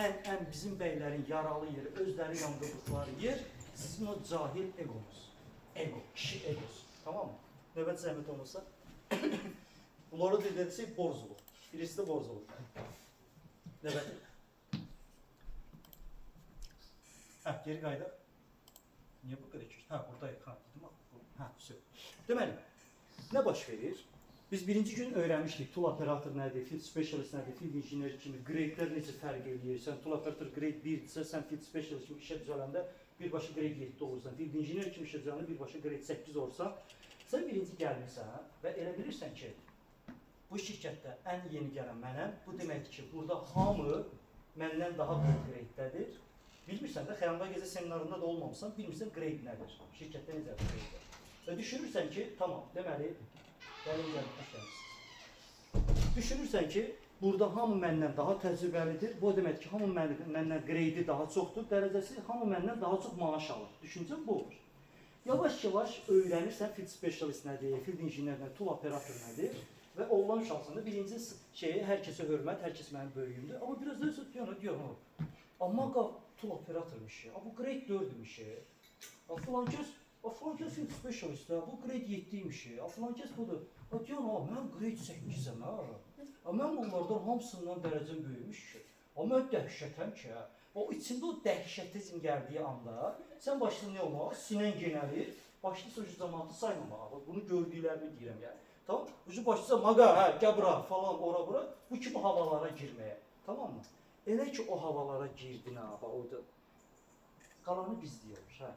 ən bizim beylərin yaralı yeri, özləri yandırdıqları yer sizin o cahil egonuz. Ego, kişi egosu. Tamam mı? Növbət zəhmət olursa. Bunları dediği borzuluk. Birisi de borzuluk. Növbət. Ha, geri qayda. Niye bu kadar keçdi? Ha, buradayıq. Ha, dedim ha, deməli, nə baş verir? Biz birinci gün öğrenmiştik tool operator nədir, field specialist nədir, field engineer kimi, grade'lər necə fərq edir. Sən tool operator grade 1-dirsə, sən field specialist kimi işə düzələndə birbaşa grade 7 olursan, field engineer kimi işə düzələndə birbaşa grade 8 olursan, sən birinci gəlmirsən və elə bilirsən ki, bu şirkətdə ən yeni gələn mənəm, bu deməkdir ki, burada hamı məndən daha böyük grade'dədir. Bilmirsən də, Xəyanda Gezi seminarında da olmamışsan, bilmirsən grade nədir, şirkətdə necə grade'dir. Və düşünürsən ki, tamam, deməli, düşünürsən ki, burada hamı məndən daha təcrübəlidir. Bu demək ki, hamı məndən grade daha çoxdur, dərəcəsi hamı məndən daha çox maaş alır. Düşüncən bu olur. Yavaş-yavaş öyrənirsən field specialist nədir, field engineer nədir, tool operator nədir və olan şansında birinci şeyi hər kəsə hörmət, hər kəs mənim böyüyümdür. Amma biraz da diyor, amma tool operatormuş ya, bu grade 4'müş ya. Falan kes field specialist ya, bu grade 7'ymiş ya, falan kes budur. Diyor, mən grade 8'im ha. Mən bunlardan hamısından dərəcəm böyümüş ki. Mən dəhşətəm ki, o içində o dəhşətizm gəldiyi anda, sən başladın nə olmağa? Sinən genəlir, başlayırsa ucu cəmaatı saymamağa. Bunu gördüklərimi deyirəm yəni. Tamam? Ucu başlayırsa maqa, gəl bura falan, ora bura, bu kimi havalara girməyə. Tamam mı? Elə ki o havalara girdin ha, orada. Qalanı bizləyir, hə.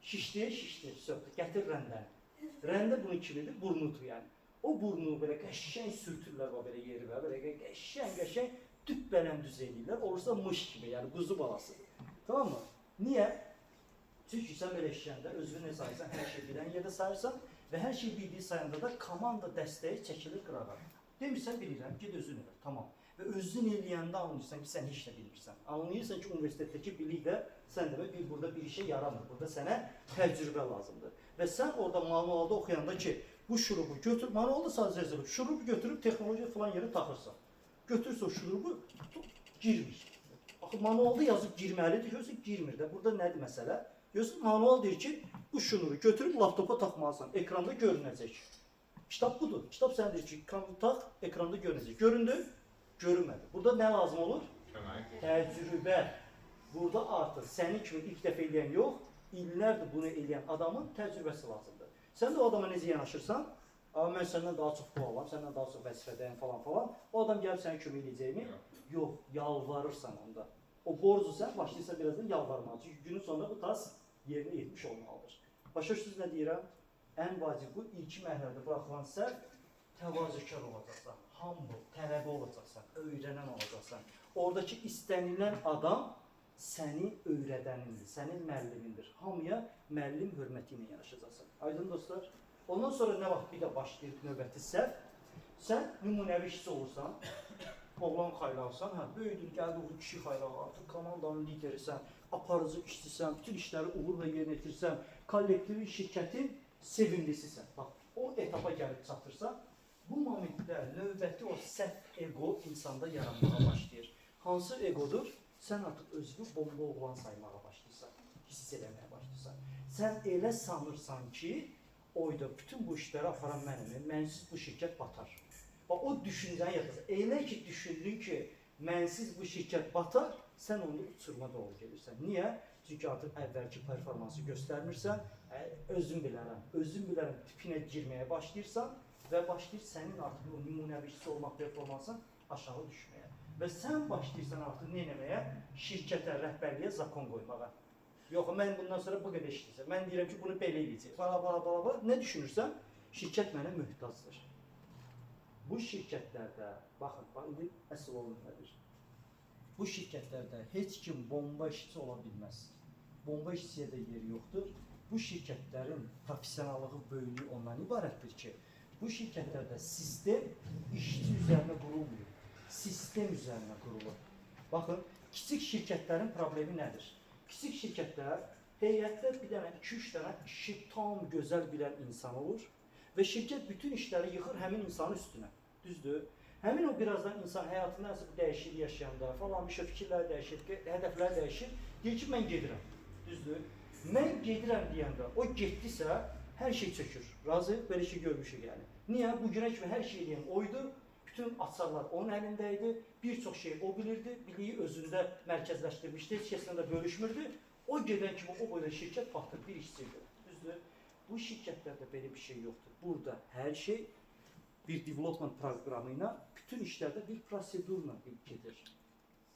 Şişdi, söhbət, gətir rəndəni. Rəndə bunun kimidir, burnudur yəni. O burnu belə qəşəng sürtürlər belə yeri və belə qəşəng düppələn düz edirlər. Olursa mış kimi, yəni quzu balası. Tamam mı? Niyə? Çünki sən belə işləyəndə özünü nə sayırsan, hər şey bilən yerdə sayırsan və hər şey bildiyi sayanda da komanda dəstəyi çəkilir qırağa. Demirsən, bilirəm, ged özün elə, tamam. Və özün eləyəndə anlayırsan ki, sən heç də bilmirsən. Anlayırsan ki, universitetdəki bilik də sən demək burada bir işə yaramır. Burada sənə təcrübə lazımdır. Və sən orada manualda oxuyanda ki, bu şurubu götür, manualda sadəcə yazılır. Şurubu götürüb texnologiya falan yerə taxırsan. Götürsə o şurubu girmir. Axı manualda yazıb girməlidir, görürsən girmir də. Burada nədir məsələ? Görürsən manual deyir ki, bu şurubu götürüb laptopa taxmalısan, ekranda görünəcək. Kitab budur. Kitab sən deyir ki, tax, ekranda görünəcək. Göründü? Görünmədi. Burada nə lazım olur? Təcrübə. Burada artıq sənin kimi ilk dəfə eləyən yox, illərdir bunu eləyən adamın təcrübəsi lazımdır. Sən də o adama necə yanaşırsan, mən səndən daha çox pul alam, səndən daha çox vəzifədəyim falan. O adam gəlib sənə kömək eləyəcəkmi? Yox, yalvarırsan onda. O borcu sən başlayırsan birazdan yalvarmalı. Çünki günün sonunda bu tas yerinə yetmiş olmalıdır. Başa düşdünüz nə deyirəm? Ən vacib bu ilk mərhələdə buraxılan səhv təvazökar olacaqsan, humble, tələbə olacaqsan, öyrənən olacaqsan. Oradakı istənilən adam səni öyrədənindir, sənin müəllimindir. Hamıya müəllim hörməti ilə yanaşacaqsan. Aydın dostlar? Ondan sonra nə vaxt bir də başlayır növbəti səhv? Sən nümunəvi işçi olursan, oğlan xaylarsan, böyüdür, gəldi o kişi xaylar, artıq komandanın liderisən, aparıcı işçisən, bütün işləri uğurla yerinə yetirsən, kollektivin, şirkətin sevimlisisən. Bax, o etapa gəlib çatırsan, bu momentdə növbəti o səhv ego insanda yaranmağa başlayır. Hansı egodur? Sən artıq özünü bomba oğlan saymağa başlayırsan, hiss eləməyə başlayırsan. Sən elə sanırsan ki, oyda bütün bu işləri aparan mənimdir, mənsiz bu şirkət batar. Bax, o düşüncəni yaparsan. Elə ki, düşündün ki, mənsiz bu şirkət batar, sən onu uçurma doğru gelirsən. Niyə? Çünki artıq əvvəlki performansı göstərmirsən, özün bilərəm tipinə girməyə başlayırsan və başlayır sənin artıq o nümunəvi işçi olmaq performansın aşağı düşməyə. Və sən başlayırsan artıq nə eləməyə? Şirkətə, rəhbərliyə zakon qoymağa. Yox, mən bundan sonra bu qədər işləyəcəm. Mən deyirəm ki, bunu belə eləyəcək. Bala. Nə düşünürsən? Şirkət mənə möhtacdır. Bu şirkətlərdə, baxın, indi əsl olun nədir? Bu şirkətlərdə heç kim bomba işçi ola bilməz. Bomba işçiyə də yeri yoxdur. Bu şirkətlərin profesionallığı, böyüklüyü ondan ibarətdir ki, bu şirkətlərdə sistem işçi üzərinə qurulmuyor. Sistem üzərinə qurulur. Baxın, kiçik şirkətlərin problemi nədir? Kiçik şirkətlər heyətdə bir dənə, 2-3 dənə işi tam gözəl bilən insan olur və şirkət bütün işləri yıxır həmin insanın üstünə. Düzdür? Həmin o birazdan insan həyatında nəsə bir dəyişiklik yaşayanda falan bir şey fikirlər dəyişir, hədəflər dəyişir. Deyir ki, mən gedirəm. Düzdür? Mən gedirəm deyəndə o getdisə, hər şey çökür. Razı? Belə şey görmüşük yəni. Niyə? Bu günə kimi hər şey eləyən oydu. Bütün açarlar onun əlindəydi. Bir çox şey o bilirdi. Biliyi özündə mərkəzləşdirmişdi. Heç kəslə də bölüşmürdü. O gedən kimi o boyda şirkət batır, bir işçidir. Düzdür? Bu şirkətlərdə belə bir şey yoxdur. Burada hər şey bir development proqramı ilə bütün işlərdə bir prosedurla gedir.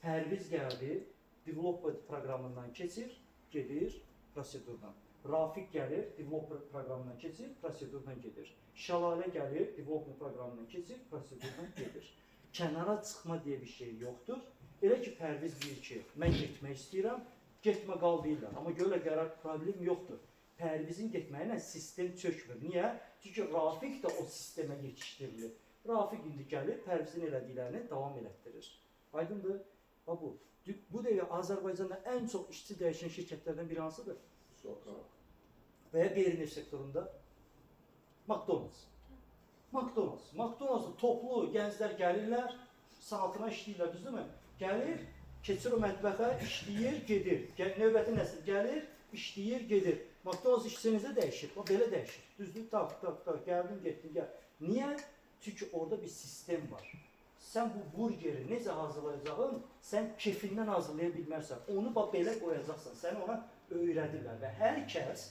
Pərviz gəldi, development proqramından keçir, gedir prosedurla. Rafiq gəlir, development proqramından keçir, prosedurla gedir. Şəlalə gəlir, development proqramından keçir, prosedurla gedir. Kənara çıxma deyə bir şey yoxdur. Elə ki, Pərviz deyir ki, mən getmək istəyirəm, getmə qal deyirlər. Amma görə qərar problem yoxdur. Pərvizin getməyinə sistem çökmür. Niyə? Çünki Rafiq də o sistemə yetişdirilir. Rafiq indi gəlir, Pərvizin elədiklərini davam elətdirir. Aydındır? Bu. Bu dəqiqə Azərbaycanda ən çox işçi dəyişən şirkətlərdən biri hansıdır? Və ya qeyri-neft sektorunda McDonald's. McDonald's toplu gənclər gəlirlər, saatına işləyirlər, düzdürmü? Gəlir, keçir o mətbəxə, işləyir, gedir. Növbəti nəsil gəlir, işləyir, gedir. McDonald's işçinizdə dəyişir, belə dəyişir. Düzdür, tak, gəldin, getdin, gəl. Niyə? Çünki orada bir sistem var. Sən bu burgeri necə hazırlayacağın, sən kefindən hazırlaya bilmərsən. Onu belə qoyacaqsan, səni ona öyrədirlər və hər kəs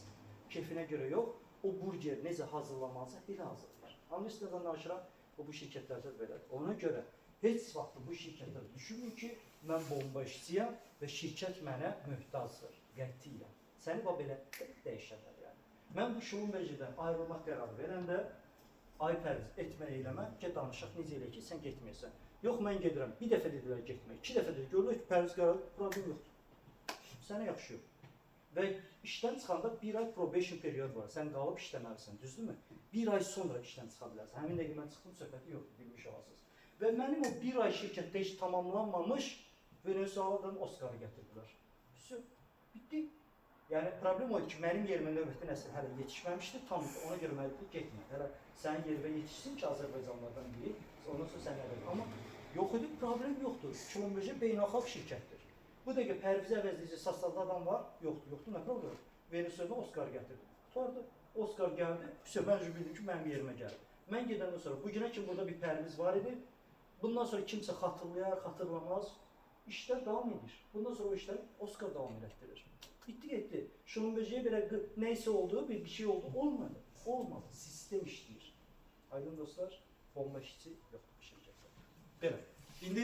kefinə görə yox, o burger necə hazırlamalısa belə hazırlar. Anlayırsınız, danışıram, bu şirkətlərdə belədir. Ona görə heç vaxt bu şirkətlər düşünmür ki, mən bomba işçiyəm və şirkət mənə möhtazdır, qətiyyəm. Səni belə dəyişərlər yəni. Mən bu Şulunberjidən ayrılmaq qərarı verəndə, ay Pərviz, etmə eyləmə, ki, danışaq, necə elə ki, sən getməyəsən. Yox, mən gedirəm, bir dəfə dedilər getmək, 2 dəfə dedilər, görülür ki, Pərviz qərarı, problem yoxdur. Sənə yaxşı yox. Və işdən çıxanda 1 ay probation period var, sən qalıb işləməlisən, düzdürmü? 1 ay sonra işdən çıxa bilərsən. Həmin dəqiqə mən çıxdım, söhbəti yoxdur, bilmiş olasınız. Və mənim o 1 ay şirkətdə heç tamamlanmamış Venezueladan Oscar'ı gətirdilər. Bitti. Yəni, problem oydu ki, mənim yerimə növbəti nəsil hələ yetişməmişdi, tam ona görə mənə getmir. Hələ sənin yerimə yetişsin ki, Azərbaycanlardan biri, ondan sonra sən əvvəl. Amma yox idi, problem yoxdur. Şulunberji beynəlxalq şirkətdir. Bu dəqiqə Pərvizi əvəzləyici sastavda adam var, yoxdur, nə problem? Venezuelada Oscar gətirdi. Tutardı, Oscar gəldi, mən bildim ki, mənim yerimə gəldi. Mən gedəndən sonra, bu günə kimi burada bir Pərviz var idi, bundan sonra kimsə xatırlayar, xatırlamaz, işlər davam edir. Bundan sonra o işləri Oscar davam elətdirir. Bitti getdi. Şulunberjiyə belə neysə oldu, bir şey oldu, olmadı. Olmadı, sistem işləyir. Aydın dostlar, bomba işçi yoxdur bu şirkətdə. Belə.